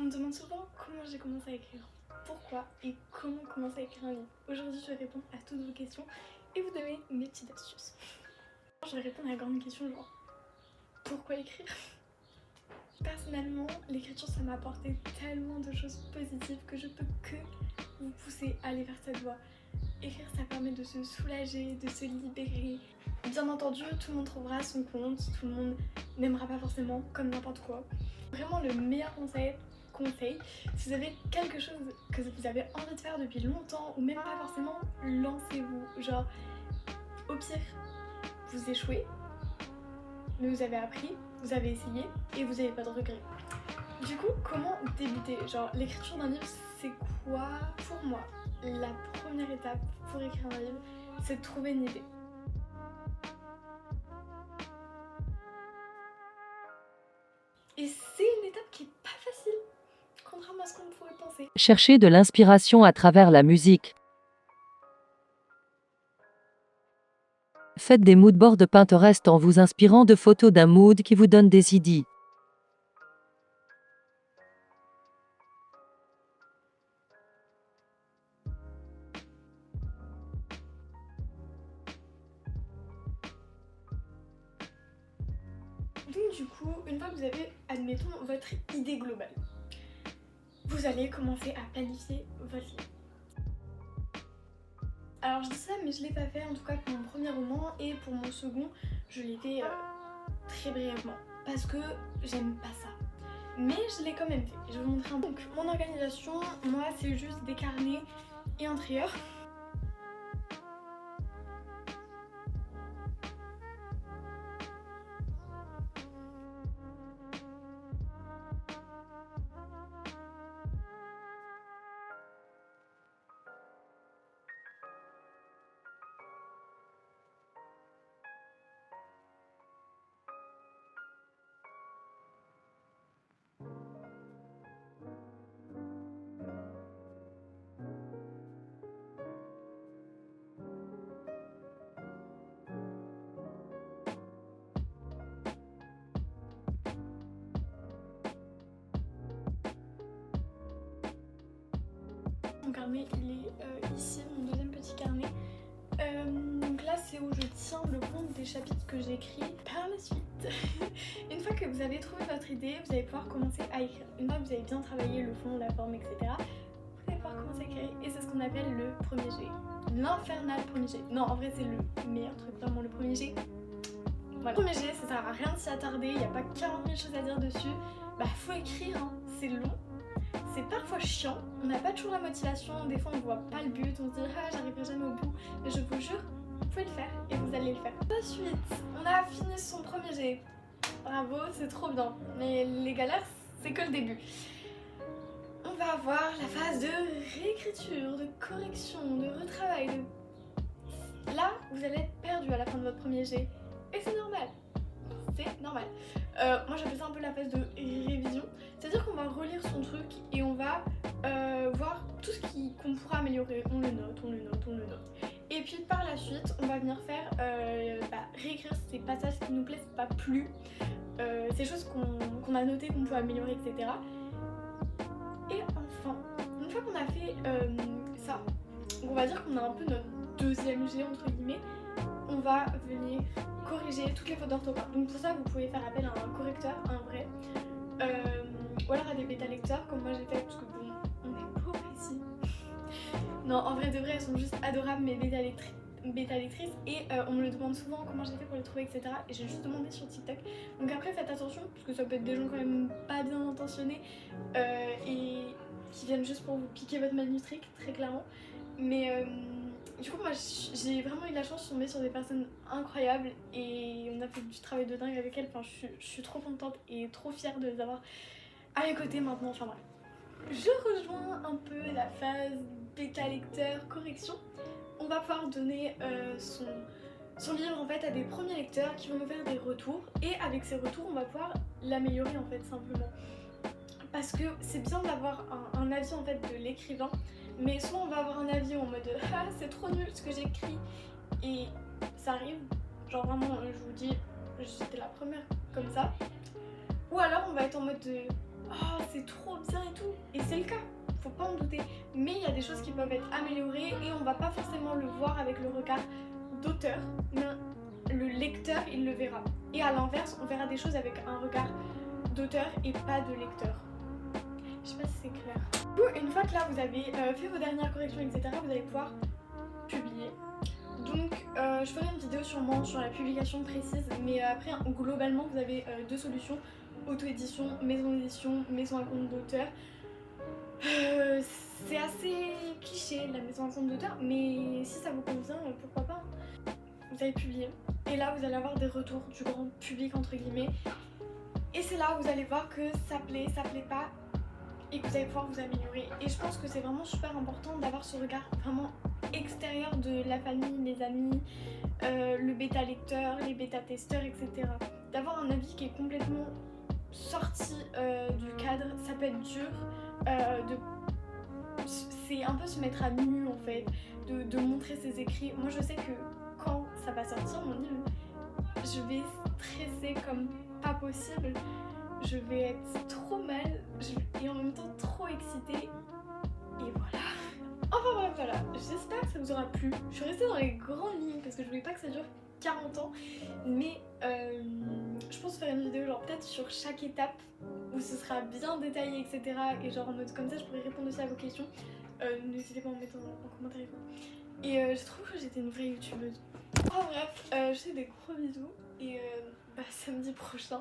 On me demande souvent comment j'ai commencé à écrire, pourquoi et comment commencer à écrire un livre. Aujourd'hui, je vais répondre à toutes vos questions et vous donner mes petites astuces. Je vais répondre à la grande question genre pourquoi écrire. Personnellement, l'écriture ça m'a apporté tellement de choses positives que je peux que vous pousser à aller vers cette voie. Écrire ça permet de se soulager, de se libérer. Bien entendu, tout le monde trouvera son compte, tout le monde n'aimera pas forcément comme n'importe quoi. Vraiment le meilleur conseil, si vous avez quelque chose que vous avez envie de faire depuis longtemps ou même pas forcément, lancez-vous. Genre, au pire, vous échouez, mais vous avez appris, vous avez essayé et vous n'avez pas de regrets. Du coup, comment débuter? Genre, l'écriture d'un livre, c'est quoi? Pour moi, la première étape pour écrire un livre, c'est de trouver une idée. Et c'est une étape qui est pas facile, contrairement à ce qu'on pourrait penser. Cherchez de l'inspiration à travers la musique. Faites des moodboards Pinterest en vous inspirant de photos d'un mood qui vous donne des idées. Donc du coup, une fois que vous avez, admettons, votre idée globale, vous allez commencer à planifier votre livre. Alors je dis ça mais je l'ai pas fait en tout cas pour mon premier roman et pour mon second je l'ai fait très brièvement parce que j'aime pas ça. Mais je l'ai quand même fait. Je vais vous montrer un peu. Donc mon organisation, moi c'est juste des carnets et un trieur. Mon carnet il est ici, mon deuxième petit carnet. Donc là c'est où je tiens le compte des chapitres que j'ai écrits par la suite. Une fois que vous avez trouvé votre idée, vous allez pouvoir commencer à écrire. Une fois que vous avez bien travaillé le fond, la forme, etc., vous allez pouvoir commencer à écrire. Et c'est ce qu'on appelle le premier jet. L'infernal premier jet. Non, en vrai c'est le meilleur truc, vraiment le premier jet. Voilà. Le premier jet, ça sert à rien de s'y attarder, il n'y a pas 40 000 choses à dire dessus. Bah faut écrire, hein. C'est long. C'est parfois chiant, on n'a pas toujours la motivation, des fois on voit pas le but, on se dit ah j'arriverai jamais au bout, mais je vous jure, vous pouvez le faire et vous allez le faire. Ensuite, on a fini son premier jet, bravo, c'est trop bien, mais les galères c'est que le début. On va avoir la phase de réécriture, de correction, de retravail, Là, vous allez être perdu à la fin de votre premier jet et c'est normal. C'est normal. Moi j'appelle ça un peu la phase de révision, c'est-à-dire qu'on va relire son truc et on va voir tout ce qu'on pourra améliorer, on le note, on le note, on le note. Et puis par la suite, on va venir faire réécrire ces passages qui nous plaisent pas plus, ces choses qu'on a notées, qu'on peut améliorer, etc. Et enfin, une fois qu'on a fait ça, on va dire qu'on a un peu notre deuxième jet entre guillemets, on va venir corriger toutes les fautes d'orthographe. Donc pour ça vous pouvez faire appel à un correcteur, un vrai, ou alors à des bêta lecteurs comme moi j'ai fait, parce que bon, on est pauvres ici. Non, en vrai de vrai elles sont juste adorables mes bêta lectrices et on me le demande souvent comment j'ai fait pour les trouver, etc. Et j'ai juste demandé sur TikTok. Donc après faites attention parce que ça peut être des gens quand même pas bien intentionnés et qui viennent juste pour vous piquer votre manuscrit très clairement. Mais du coup moi j'ai vraiment eu de la chance de tomber sur des personnes incroyables et on a fait du travail de dingue avec elles. Enfin je suis trop contente et trop fière de les avoir à mes côtés maintenant. Enfin bref. Je rejoins un peu la phase bêta lecteur correction. On va pouvoir donner son livre en fait à des premiers lecteurs qui vont nous faire des retours et avec ces retours on va pouvoir l'améliorer en fait simplement. Parce que c'est bien d'avoir un avis en fait de l'écrivain, mais soit on va avoir un avis en mode ah c'est trop nul ce que j'écris et ça arrive, genre vraiment je vous dis j'étais la première comme ça, ou alors on va être en mode oh c'est trop bien et tout, et c'est le cas, faut pas en douter, mais il y a des choses qui peuvent être améliorées et on va pas forcément le voir avec le regard d'auteur, mais le lecteur il le verra, et à l'inverse on verra des choses avec un regard d'auteur et pas de lecteur. Je sais pas si c'est clair. Du coup, une fois que là vous avez fait vos dernières corrections etc, vous allez pouvoir publier. Donc je ferai une vidéo sûrement sur la publication précise, mais après globalement vous avez deux solutions: auto-édition, maison d'édition, maison à compte d'auteur. C'est assez cliché la maison à compte d'auteur, mais si ça vous convient, pourquoi pas. Vous allez publier et là vous allez avoir des retours du grand public entre guillemets, et c'est là où vous allez voir que ça plaît pas, et que vous allez pouvoir vous améliorer. Et je pense que c'est vraiment super important d'avoir ce regard vraiment extérieur de la famille, les amis, le bêta lecteur, les bêta testeurs, etc. D'avoir un avis qui est complètement sorti du cadre, ça peut être dur, c'est un peu se mettre à nu en fait, de montrer ses écrits. Moi je sais que quand ça va sortir mon livre, je vais stresser comme pas possible. Je vais être trop mal et en même temps trop excitée. Et voilà. Enfin bref, voilà. J'espère que ça vous aura plu. Je suis restée dans les grandes lignes parce que je voulais pas que ça dure 40 ans. Mais je pense faire une vidéo genre peut-être sur chaque étape où ce sera bien détaillé, etc. Et genre en mode comme ça je pourrais répondre aussi à vos questions. N'hésitez pas à en mettre en commentaire. Et je trouve que j'étais une vraie youtubeuse. Oh bref, je fais des gros bisous et samedi prochain